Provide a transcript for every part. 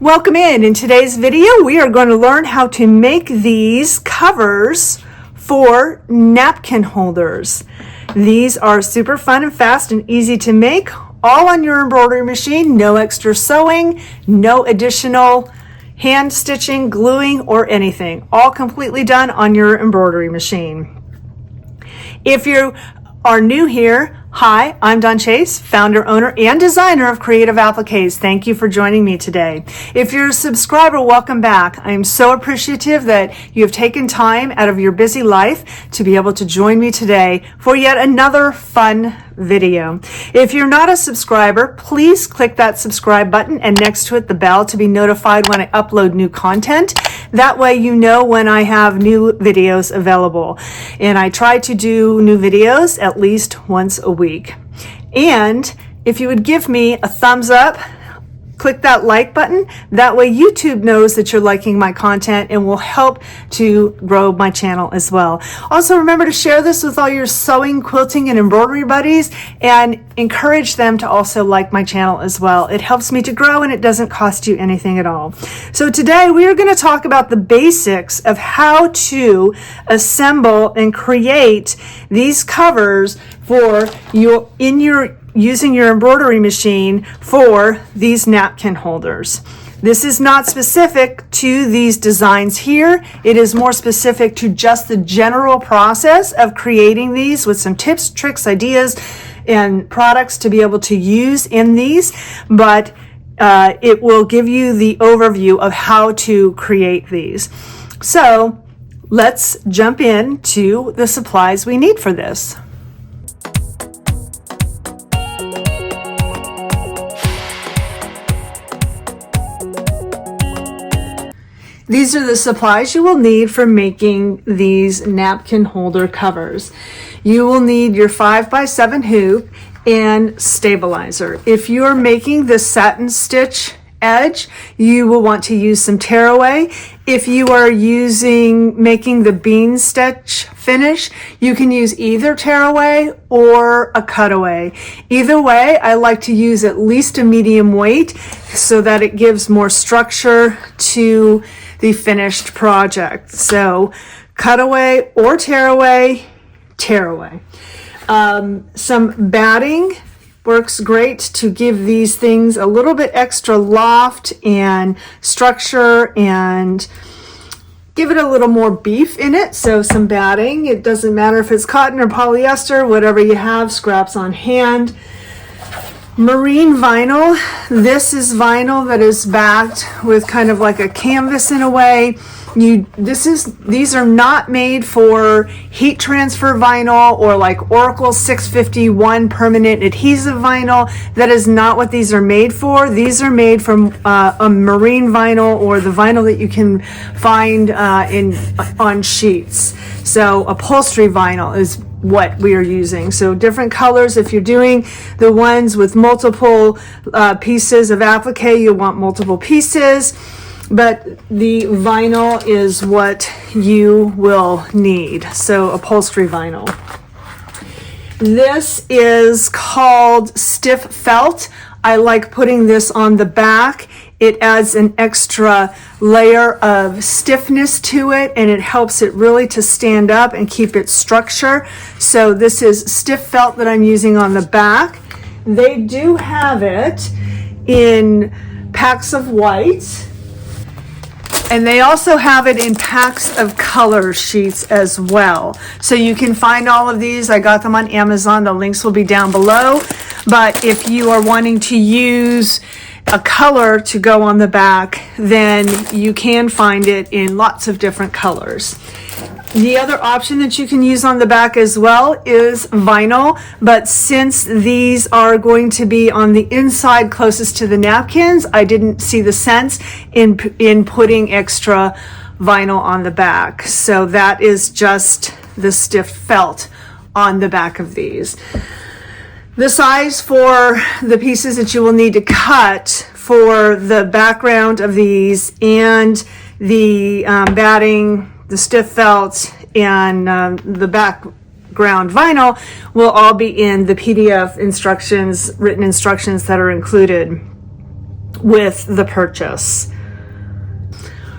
Welcome in today's video, we are going to learn how to make these covers for napkin holders. These are super fun and fast and easy to make, all on your embroidery machine, no extra sewing, no additional hand stitching, gluing, or anything. All completely done on your embroidery machine. If you are new here, hi, I'm Dawn Chase, founder, owner, and designer of Creative Appliques. Thank you for joining me today. If you're a subscriber, welcome back. I am so appreciative that you have taken time out of your busy life to be able to join me today for yet another fun video. If you're not a subscriber, please click that subscribe button and next to it the bell to be notified when I upload new content. That way you know when I have new videos available. And I try to do new videos at least once a week. And if you would give me a thumbs up, click that like button. That way YouTube knows that you're liking my content and will help to grow my channel as well. Also, remember to share this with all your sewing, quilting, and embroidery buddies and encourage them to also like my channel as well. It helps me to grow and it doesn't cost you anything at all. So today we are going to talk about the basics of how to assemble and create these covers for using your embroidery machine for these napkin holders. This is not specific to these designs here. It is more specific to just the general process of creating these with some tips, tricks, ideas, and products to be able to use in these. But it will give you the overview of how to create these. So let's jump into the supplies we need for this. These are the supplies you will need for making these napkin holder covers. You will need your 5x7 hoop and stabilizer. If you are making the satin stitch edge, you will want to use some tearaway. If you are making the bean stitch finish, you can use either tearaway or a cutaway. Either way, I like to use at least a medium weight so that it gives more structure to the finished project. So cutaway or tearaway. Some batting works great to give these things a little bit extra loft and structure and give it a little more beef in it. So some batting, it doesn't matter if it's cotton or polyester, whatever you have, scraps on hand. Marine vinyl. This is vinyl that is backed with kind of like a canvas in a way. These are not made for heat transfer vinyl or like Oracle 651 permanent adhesive vinyl. That is not what these are made for. These are made from a marine vinyl or the vinyl that you can find on sheets. So upholstery vinyl is what we are using. So different colors. If you're doing the ones with multiple pieces of applique, you'll want multiple pieces, but the vinyl is what you will need. So upholstery vinyl. This is called stiff felt. I like putting this on the back. It adds an extra layer of stiffness to it and it helps it really to stand up and keep its structure. So this is stiff felt that I'm using on the back. They do have it in packs of white and they also have it in packs of color sheets as well. So you can find all of these. I got them on Amazon. The links will be down below. But if you are wanting to use a color to go on the back, then you can find it in lots of different colors. The other option that you can use on the back as well is vinyl, but since these are going to be on the inside closest to the napkins, I didn't see the sense in putting extra vinyl on the back. So that is just the stiff felt on the back of these. The size for the pieces that you will need to cut for the background of these and the batting, the stiff felt, and the background vinyl will all be in the PDF instructions, written instructions that are included with the purchase.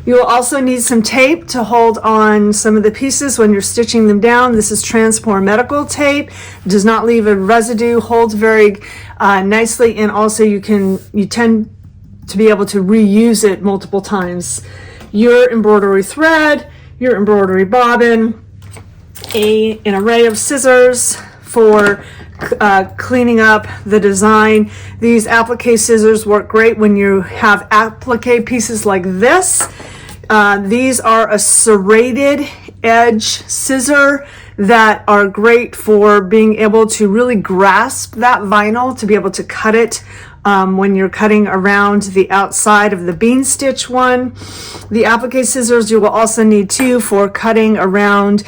You will also need some tape to hold on some of the pieces when you're stitching them down. This is Transport Medical tape. Does not leave a residue, holds very nicely, and also you tend to be able to reuse it multiple times. Your embroidery thread, your embroidery bobbin, an array of scissors for cleaning up the design. These applique scissors work great when you have applique pieces like this. These are a serrated edge scissor that are great for being able to really grasp that vinyl, to be able to cut it when you're cutting around the outside of the bean stitch one. The applique scissors you will also need too for cutting around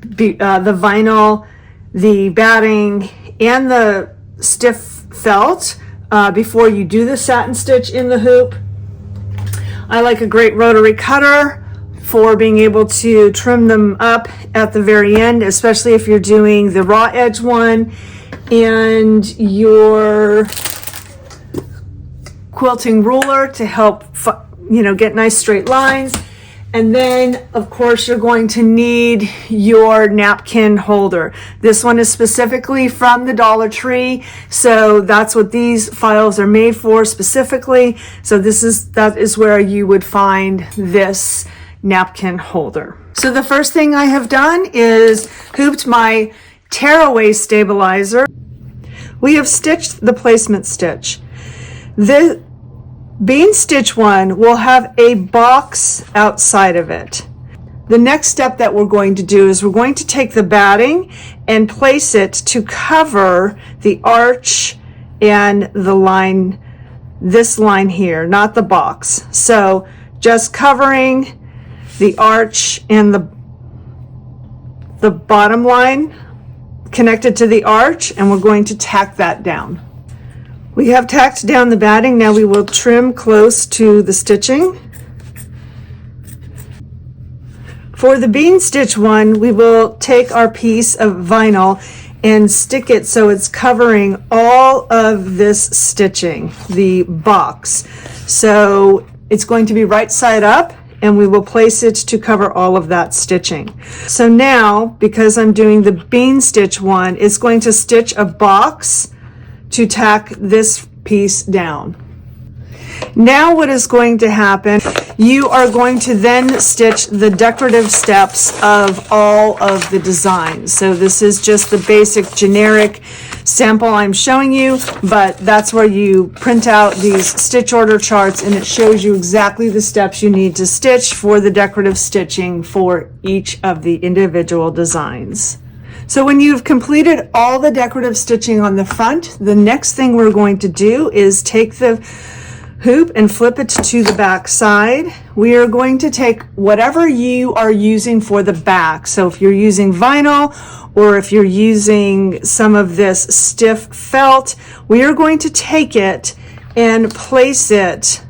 the vinyl, the batting, and the stiff felt before you do the satin stitch in the hoop. I like a great rotary cutter for being able to trim them up at the very end, especially if you're doing the raw edge one and your quilting ruler to help get nice straight lines. And then of course you're going to need your napkin holder. This one is specifically from the Dollar Tree, so that's what these files are made for specifically. So that is where you would find this napkin holder. So the first thing I have done is hooped my tearaway stabilizer. We have stitched the placement stitch. The bean stitch one will have a box outside of it. The next step that we're going to do is we're going to take the batting and place it to cover the arch and the line, this line here, not the box. So just covering the arch and the bottom line connected to the arch, and we're going to tack that down. We have tacked down the batting. Now we will trim close to the stitching. For the bean stitch one, we will take our piece of vinyl and stick it so it's covering all of this stitching, the box. So it's going to be right side up, and we will place it to cover all of that stitching. So now, because I'm doing the bean stitch one, it's going to stitch a box to tack this piece down. Now what is going to happen, you are going to then stitch the decorative steps of all of the designs. So this is just the basic generic sample I'm showing you, but that's where you print out these stitch order charts, and it shows you exactly the steps you need to stitch for the decorative stitching for each of the individual designs. So when you've completed all the decorative stitching on the front, the next thing we're going to do is take the hoop and flip it to the back side. We are going to take whatever you are using for the back. So if you're using vinyl or if you're using some of this stiff felt, we are going to take it and place it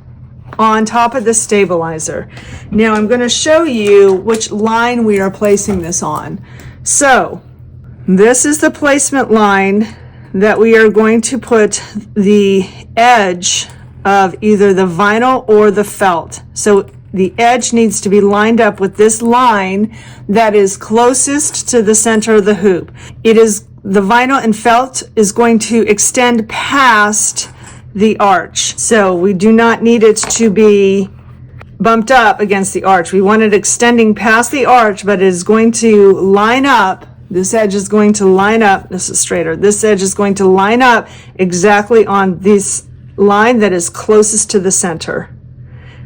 on top of the stabilizer. Now I'm going to show you which line we are placing this on. So this is the placement line that we are going to put the edge of either the vinyl or the felt. So the edge needs to be lined up with this line that is closest to the center of the hoop. It is the vinyl and felt is going to extend past the arch. So we do not need it to be bumped up against the arch. We want it extending past the arch, but it is going to line up. This edge is going to line up. This is straighter. This edge is going to line up exactly on this line that is closest to the center.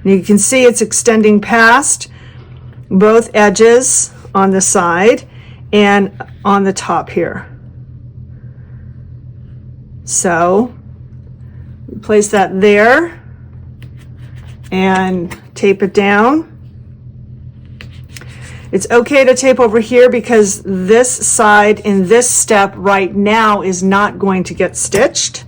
And you can see it's extending past both edges on the side and on the top here. So place that there and tape it down. It's okay to tape over here because this side in this step right now is not going to get stitched.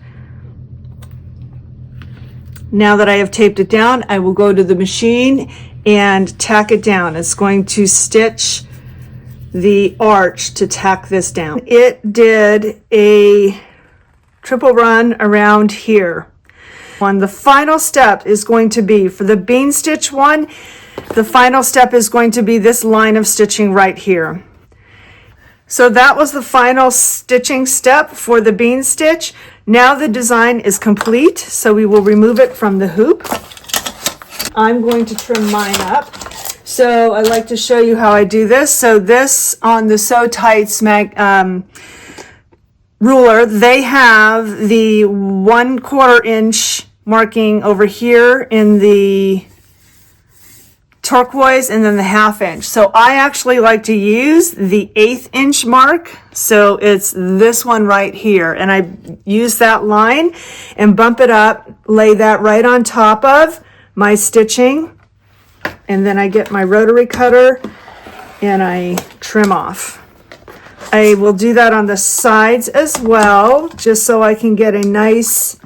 Now that I have taped it down, I will go to the machine and tack it down. It's going to stitch the arch to tack this down. It did a triple run around here. The final step is going to be for the bean stitch one. The final step is going to be this line of stitching right here. So that was the final stitching step for the bean stitch. Now the design is complete, so we will remove it from the hoop. I'm going to trim mine up. So I like to show you how I do this. So this on the Sew Tights ruler, they have the 1/4 inch marking over here in the turquoise and then the 1/2 inch. So I actually like to use the 1/8 inch mark. So it's this one right here. And I use that line and bump it up, lay that right on top of my stitching. And then I get my rotary cutter and I trim off. I will do that on the sides as well, just so I can get a nice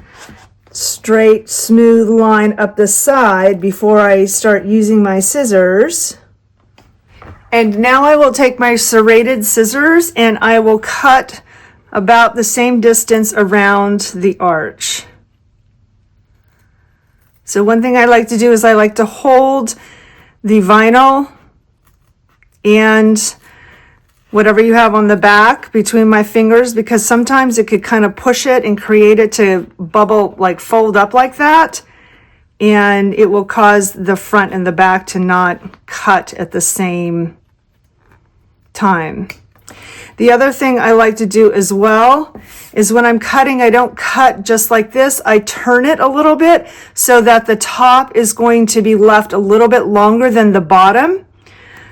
straight, smooth line up the side before I start using my scissors. And now I will take my serrated scissors and I will cut about the same distance around the arch. So one thing I like to do is I like to hold the vinyl and whatever you have on the back between my fingers, because sometimes it could kind of push it and create it to bubble, like fold up like that, and it will cause the front and the back to not cut at the same time. The other thing I like to do as well is when I'm cutting, I don't cut just like this. I turn it a little bit so that the top is going to be left a little bit longer than the bottom,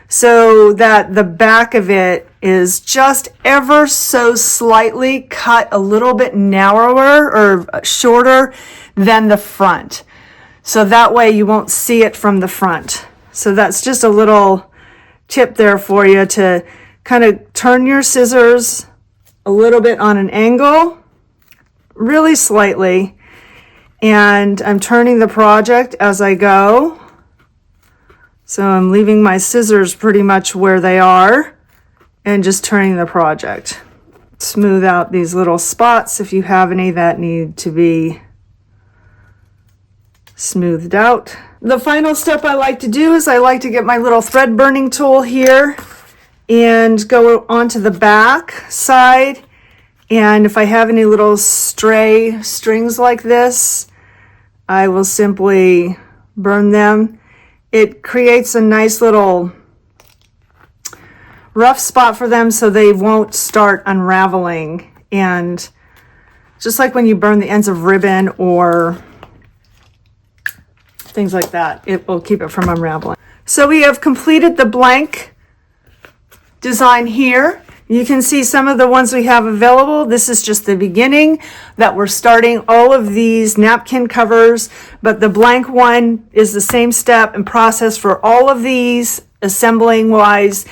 so that the back of it is just ever so slightly cut a little bit narrower or shorter than the front. So that way you won't see it from the front. So that's just a little tip there for you, to kind of turn your scissors a little bit on an angle, really slightly. And I'm turning the project as I go. So I'm leaving my scissors pretty much where they are and just turning the project. Smooth out these little spots if you have any that need to be smoothed out. The final step I like to do is I like to get my little thread burning tool here and go onto the back side. And if I have any little stray strings like this, I will simply burn them. It creates a nice little rough spot for them so they won't start unraveling. And just like when you burn the ends of ribbon or things like that, it will keep it from unraveling. So we have completed the blank design here. You can see some of the ones we have available. This is just the beginning that we're starting all of these napkin covers, but the blank one is the same step and process for all of these assembling wise.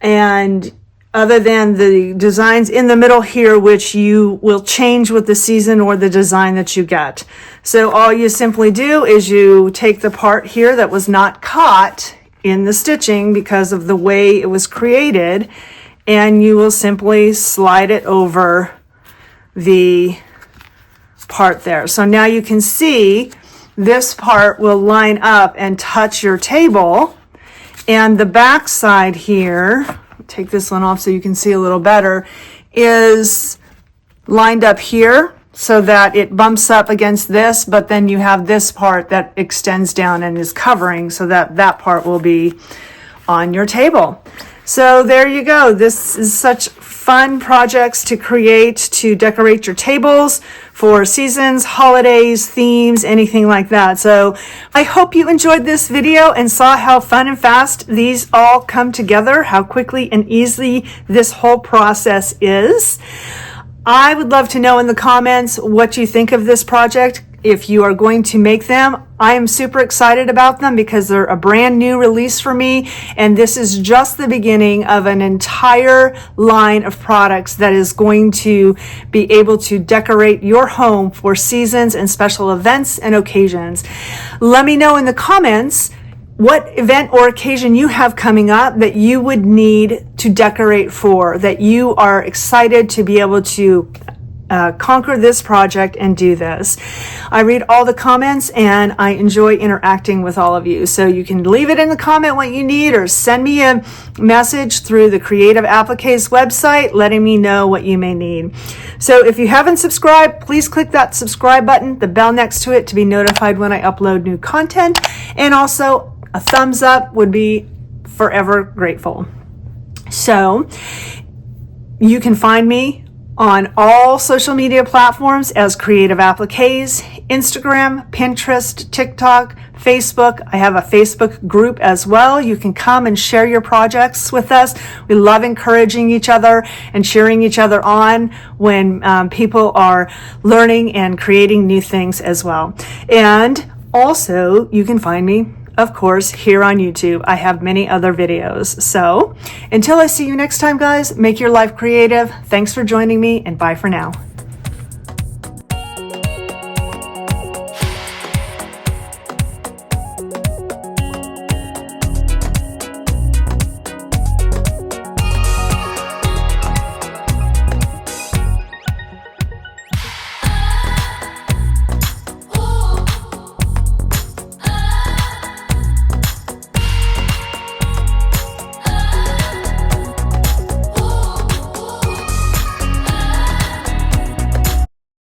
And other than the designs in the middle here, which you will change with the season or the design that you get. So all you simply do is you take the part here that was not caught in the stitching because of the way it was created, and you will simply slide it over the part there. So now you can see this part will line up and touch your table, and the back side here, take this one off so you can see a little better, is lined up here so that it bumps up against this, but then you have this part that extends down and is covering so that that part will be on your table. So there you go. This is such fun projects to create, to decorate your tables for seasons, holidays, themes, anything like that. So I hope you enjoyed this video and saw how fun and fast these all come together, how quickly and easily this whole process is. I would love to know in the comments what you think of this project. If you are going to make them, I am super excited about them because they're a brand new release for me, and this is just the beginning of an entire line of products that is going to be able to decorate your home for seasons and special events and occasions. Let me know in the comments what event or occasion you have coming up that you would need to decorate for, that you are excited to be able to conquer this project and do this. I read all the comments and I enjoy interacting with all of you. So you can leave it in the comment what you need, or send me a message through the Creative Appliques website letting me know what you may need. So if you haven't subscribed, please click that subscribe button, the bell next to it, to be notified when I upload new content. And also a thumbs up would be forever grateful. So you can find me on all social media platforms as Creative Appliques: Instagram, Pinterest, TikTok, Facebook. I have a Facebook group as well. You can come and share your projects with us. We love encouraging each other and cheering each other on when people are learning and creating new things as well. And also, you can find me, of course, here on YouTube. I have many other videos. So until I see you next time, guys, make your life creative. Thanks for joining me, and bye for now.